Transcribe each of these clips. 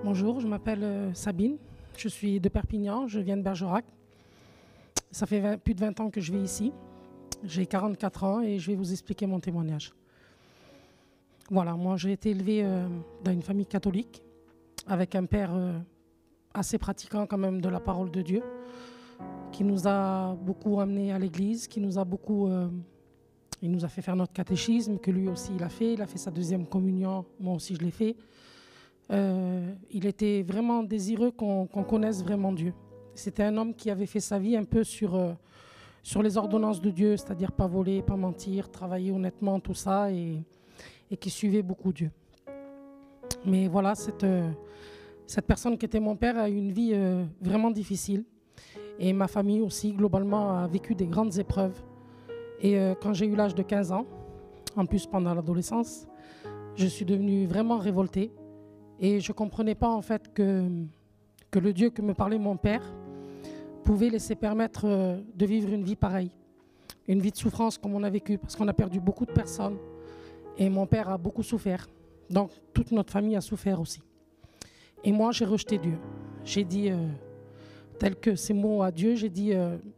Bonjour, je m'appelle Sabine, je suis de Perpignan, je viens de Bergerac. Ça fait plus de 20 ans que je vis ici. J'ai 44 ans et je vais vous expliquer mon témoignage. Voilà, moi j'ai été élevée dans une famille catholique avec un père assez pratiquant quand même de la parole de Dieu, qui nous a beaucoup amenés à l'église, qui nous a beaucoup... il nous a fait faire notre catéchisme, que lui aussi il a fait sa deuxième communion, moi aussi je l'ai fait. Il était vraiment désireux qu'on connaisse vraiment Dieu. C'était un homme qui avait fait sa vie un peu sur les ordonnances de Dieu, c'est-à-dire pas voler, pas mentir, travailler honnêtement, tout ça, et qui suivait beaucoup Dieu. Mais voilà, cette personne qui était mon père a eu une vie vraiment difficile. Et ma famille aussi, globalement, a vécu des grandes épreuves. Et quand j'ai eu l'âge de 15 ans, en plus pendant l'adolescence, je suis devenue vraiment révoltée. Et je ne comprenais pas en fait que le Dieu que me parlait mon père pouvait laisser permettre de vivre une vie pareille. Une vie de souffrance comme on a vécu, parce qu'on a perdu beaucoup de personnes. Et mon père a beaucoup souffert. Donc toute notre famille a souffert aussi. Et moi, j'ai rejeté Dieu. J'ai dit, tel que ces mots à Dieu, j'ai dit,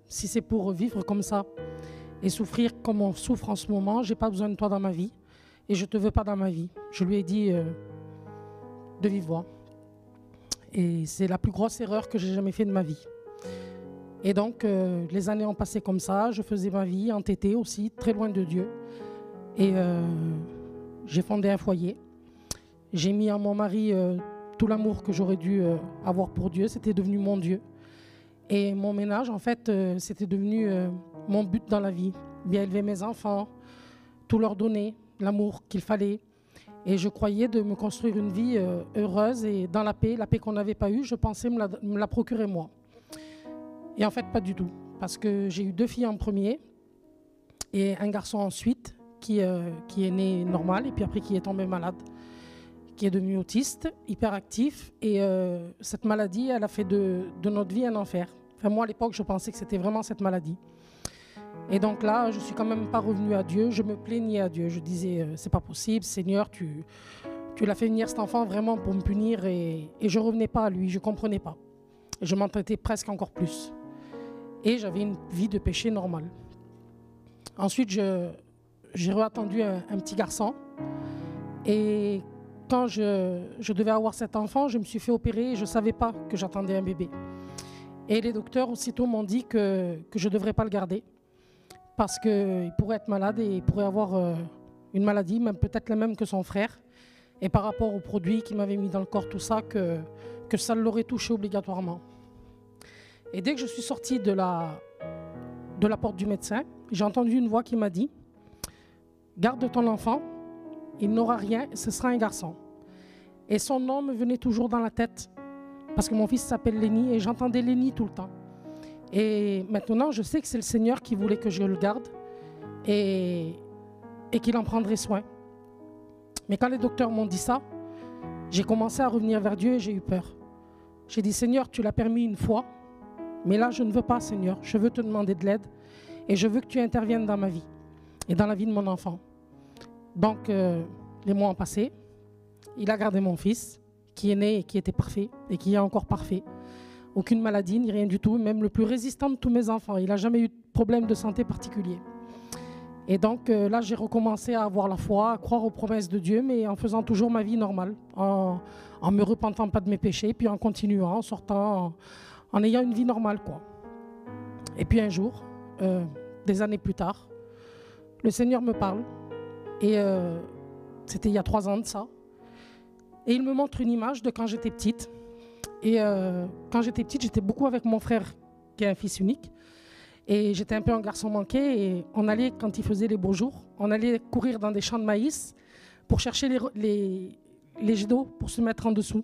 si c'est pour vivre comme ça et souffrir comme on souffre en ce moment, je n'ai pas besoin de toi dans ma vie. Et je ne te veux pas dans ma vie. Je lui ai dit... de vive voix. Et c'est la plus grosse erreur que j'ai jamais fait de ma vie. Et donc, les années ont passé comme ça. Je faisais ma vie entêtée aussi, très loin de Dieu. Et j'ai fondé un foyer. J'ai mis à mon mari tout l'amour que j'aurais dû avoir pour Dieu. C'était devenu mon Dieu. Et mon ménage, en fait, c'était devenu mon but dans la vie. Bien élever mes enfants, tout leur donner, l'amour qu'il fallait. Et je croyais de me construire une vie heureuse et dans la paix qu'on n'avait pas eue, je pensais me la procurer moi. Et en fait, pas du tout. Parce que j'ai eu 2 filles en premier et un garçon ensuite qui est né normal et puis après qui est tombé malade, qui est devenu autiste, hyperactif. Et cette maladie, elle a fait de notre vie un enfer. Enfin, moi, à l'époque, je pensais que c'était vraiment cette maladie. Et donc là, je ne suis quand même pas revenue à Dieu, je me plaignais à Dieu. Je disais, c'est pas possible, Seigneur, tu l'as fait venir cet enfant vraiment pour me punir. Et je ne revenais pas à lui, je ne comprenais pas. Et je m'entêtais presque encore plus. Et j'avais une vie de péché normale. Ensuite, j'ai reattendu un petit garçon. Et quand je devais avoir cet enfant, je me suis fait opérer et je ne savais pas que j'attendais un bébé. Et les docteurs aussitôt m'ont dit que je ne devrais pas le garder. Parce qu'il pourrait être malade et il pourrait avoir une maladie, même peut-être la même que son frère. Et par rapport aux produits qu'il m'avait mis dans le corps, tout ça, que ça l'aurait touché obligatoirement. Et dès que je suis sortie de la porte du médecin, j'ai entendu une voix qui m'a dit « Garde ton enfant, il n'aura rien, ce sera un garçon. » Et son nom me venait toujours dans la tête, parce que mon fils s'appelle Léni et j'entendais Léni tout le temps. Et maintenant, je sais que c'est le Seigneur qui voulait que je le garde et qu'il en prendrait soin. Mais quand les docteurs m'ont dit ça, j'ai commencé à revenir vers Dieu et j'ai eu peur. J'ai dit, Seigneur, tu l'as permis une fois, mais là, je ne veux pas, Seigneur. Je veux te demander de l'aide et je veux que tu interviennes dans ma vie et dans la vie de mon enfant. Donc, les mois ont passé. Il a gardé mon fils, qui est né et qui était parfait et qui est encore parfait. Aucune maladie, ni rien du tout, même le plus résistant de tous mes enfants. Il n'a jamais eu de problème de santé particulier. Et donc là, j'ai recommencé à avoir la foi, à croire aux promesses de Dieu, mais en faisant toujours ma vie normale, en me repentant pas de mes péchés, puis en continuant, en sortant, en ayant une vie normale, quoi. Et puis un jour, des années plus tard, le Seigneur me parle, et c'était il y a 3 ans de ça, et il me montre une image de quand j'étais petite. Et quand j'étais petite, j'étais beaucoup avec mon frère, qui est un fils unique. Et j'étais un peu un garçon manqué. Et on allait, quand il faisait les beaux jours, on allait courir dans des champs de maïs pour chercher les jets d'eau pour se mettre en dessous.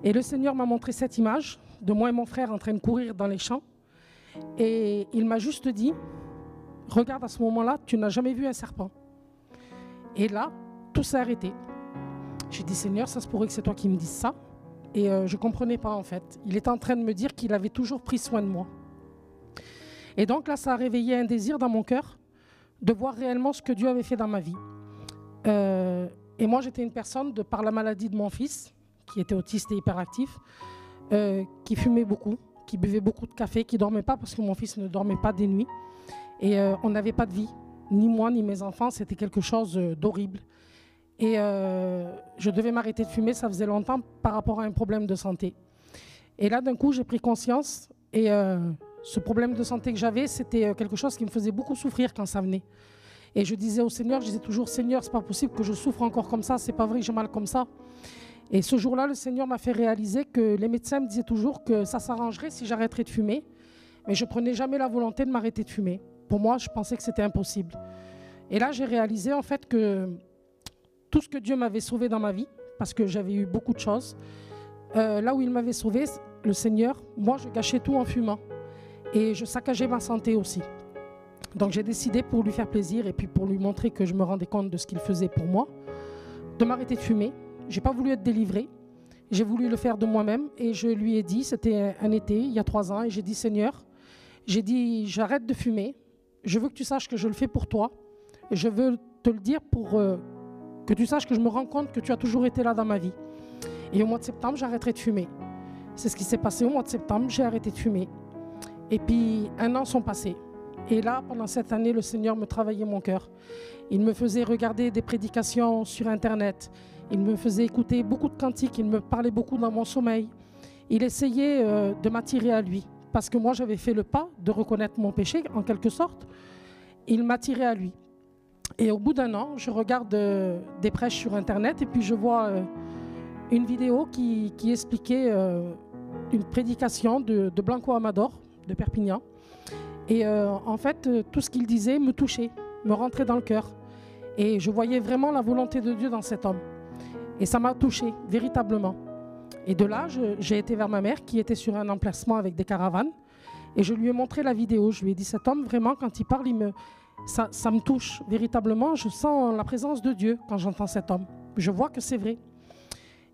Et le Seigneur m'a montré cette image de moi et mon frère en train de courir dans les champs. Et il m'a juste dit, regarde, à ce moment-là, tu n'as jamais vu un serpent. Et là, tout s'est arrêté. J'ai dit, Seigneur, ça se pourrait que c'est toi qui me dises ça. Et je ne comprenais pas en fait. Il était en train de me dire qu'il avait toujours pris soin de moi. Et donc là, ça a réveillé un désir dans mon cœur de voir réellement ce que Dieu avait fait dans ma vie. Et moi, j'étais une personne, par la maladie de mon fils, qui était autiste et hyperactif, qui fumait beaucoup, qui buvait beaucoup de café, qui ne dormait pas parce que mon fils ne dormait pas des nuits. Et on n'avait pas de vie, ni moi ni mes enfants, c'était quelque chose d'horrible. Et je devais m'arrêter de fumer, ça faisait longtemps, par rapport à un problème de santé. Et là, d'un coup, j'ai pris conscience et ce problème de santé que j'avais, c'était quelque chose qui me faisait beaucoup souffrir quand ça venait. Et je disais au Seigneur, je disais toujours, Seigneur, c'est pas possible que je souffre encore comme ça, c'est pas vrai que j'ai mal comme ça. Et ce jour-là, le Seigneur m'a fait réaliser que les médecins me disaient toujours que ça s'arrangerait si j'arrêterais de fumer. Mais je prenais jamais la volonté de m'arrêter de fumer. Pour moi, je pensais que c'était impossible. Et là, j'ai réalisé en fait que tout ce que Dieu m'avait sauvé dans ma vie, parce que j'avais eu beaucoup de choses, là où il m'avait sauvé, le Seigneur, moi, je gâchais tout en fumant. Et je saccageais ma santé aussi. Donc j'ai décidé, pour lui faire plaisir et puis pour lui montrer que je me rendais compte de ce qu'il faisait pour moi, de m'arrêter de fumer. Je n'ai pas voulu être délivrée. J'ai voulu le faire de moi-même et je lui ai dit, c'était un été, il y a 3 ans, et j'ai dit, Seigneur, j'ai dit, j'arrête de fumer. Je veux que tu saches que je le fais pour toi. Et je veux te le dire pour que tu saches que je me rends compte que tu as toujours été là dans ma vie. Et au mois de septembre, j'arrêterai de fumer. C'est ce qui s'est passé au mois de septembre, j'ai arrêté de fumer. Et puis 1 an sont passés. Et là, pendant cette année, le Seigneur me travaillait mon cœur. Il me faisait regarder des prédications sur Internet. Il me faisait écouter beaucoup de cantiques. Il me parlait beaucoup dans mon sommeil. Il essayait de m'attirer à lui. Parce que moi, j'avais fait le pas de reconnaître mon péché, en quelque sorte. Il m'attirait à lui. Et au bout d'1 an, je regarde des prêches sur Internet et puis je vois une vidéo qui expliquait une prédication de Blanco Amador, de Perpignan. Et en fait, tout ce qu'il disait me touchait, me rentrait dans le cœur. Et je voyais vraiment la volonté de Dieu dans cet homme. Et ça m'a touchée, véritablement. Et de là, j'ai été vers ma mère qui était sur un emplacement avec des caravanes. Et je lui ai montré la vidéo. Je lui ai dit, cet homme, vraiment, quand il parle, ça me touche véritablement. Je sens la présence de Dieu quand j'entends cet homme. Je vois que c'est vrai.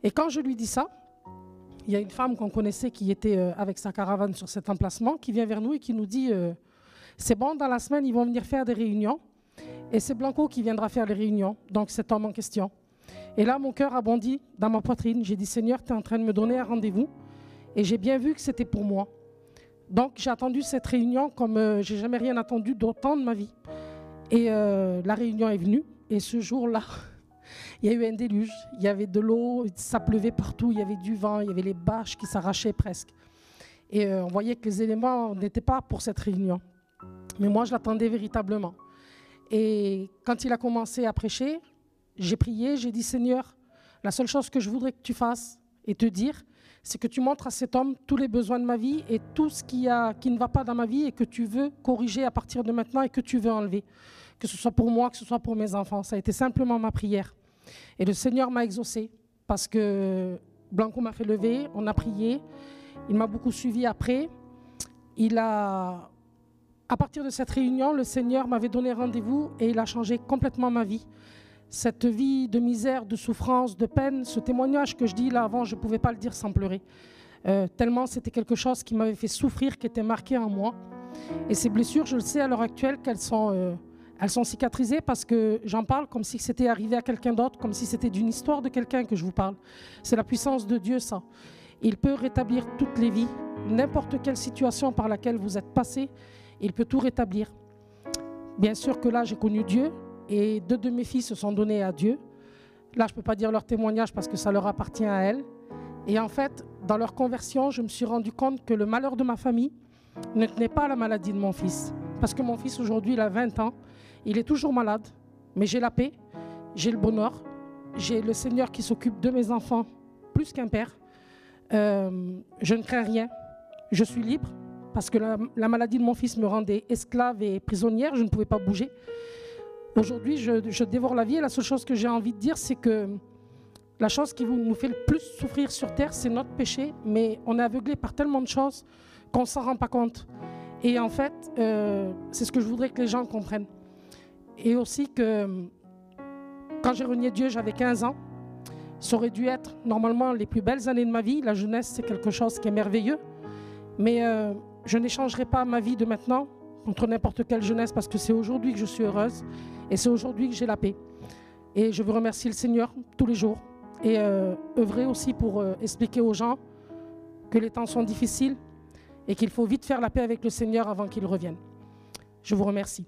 Et quand je lui dis ça, il y a une femme qu'on connaissait qui était avec sa caravane sur cet emplacement, qui vient vers nous et qui nous dit c'est bon, dans la semaine, ils vont venir faire des réunions. Et c'est Blanco qui viendra faire les réunions, donc cet homme en question. Et là, mon cœur a bondi dans ma poitrine. J'ai dit, Seigneur, tu es en train de me donner un rendez-vous. Et j'ai bien vu que c'était pour moi. Donc, j'ai attendu cette réunion comme j'ai jamais rien attendu d'autant de ma vie. Et la réunion est venue. Et ce jour-là, il y a eu un déluge. Il y avait de l'eau, ça pleuvait partout. Il y avait du vent, il y avait les bâches qui s'arrachaient presque. Et on voyait que les éléments n'étaient pas pour cette réunion. Mais moi, je l'attendais véritablement. Et quand il a commencé à prêcher, j'ai prié, j'ai dit, Seigneur, la seule chose que je voudrais que tu fasses et te dire, c'est que tu montres à cet homme tous les besoins de ma vie et tout ce qui ne va pas dans ma vie et que tu veux corriger à partir de maintenant et que tu veux enlever. Que ce soit pour moi, que ce soit pour mes enfants. Ça a été simplement ma prière. Et le Seigneur m'a exaucé parce que Blanco m'a fait lever, on a prié. Il m'a beaucoup suivi après. À partir de cette réunion, le Seigneur m'avait donné rendez-vous et il a changé complètement ma vie. Cette vie de misère, de souffrance, de peine, ce témoignage que je dis là avant, je ne pouvais pas le dire sans pleurer. Tellement c'était quelque chose qui m'avait fait souffrir, qui était marqué en moi. Et ces blessures, je le sais à l'heure actuelle qu'elles sont cicatrisées parce que j'en parle comme si c'était arrivé à quelqu'un d'autre, comme si c'était d'une histoire de quelqu'un que je vous parle. C'est la puissance de Dieu, ça. Il peut rétablir toutes les vies, n'importe quelle situation par laquelle vous êtes passé, il peut tout rétablir. Bien sûr que là, j'ai connu Dieu. Et 2 de mes filles se sont données à Dieu. Là, je ne peux pas dire leur témoignage parce que ça leur appartient à elles. Et en fait, dans leur conversion, je me suis rendu compte que le malheur de ma famille ne tenait pas à la maladie de mon fils. Parce que mon fils, aujourd'hui, il a 20 ans. Il est toujours malade. Mais j'ai la paix, j'ai le bonheur. J'ai le Seigneur qui s'occupe de mes enfants plus qu'un père. Je ne crains rien. Je suis libre parce que la maladie de mon fils me rendait esclave et prisonnière. Je ne pouvais pas bouger. Aujourd'hui, je dévore la vie et la seule chose que j'ai envie de dire, c'est que la chose qui nous fait le plus souffrir sur terre, c'est notre péché, mais on est aveuglé par tellement de choses qu'on ne s'en rend pas compte. Et en fait, c'est ce que je voudrais que les gens comprennent. Et aussi que quand j'ai renié Dieu, j'avais 15 ans. Ça aurait dû être normalement les plus belles années de ma vie. La jeunesse, c'est quelque chose qui est merveilleux. Mais je n'échangerai pas ma vie de maintenant contre n'importe quelle jeunesse parce que c'est aujourd'hui que je suis heureuse et c'est aujourd'hui que j'ai la paix. Et je veux remercier le Seigneur tous les jours, et œuvrer aussi pour expliquer aux gens que les temps sont difficiles et qu'il faut vite faire la paix avec le Seigneur avant qu'il revienne. Je vous remercie.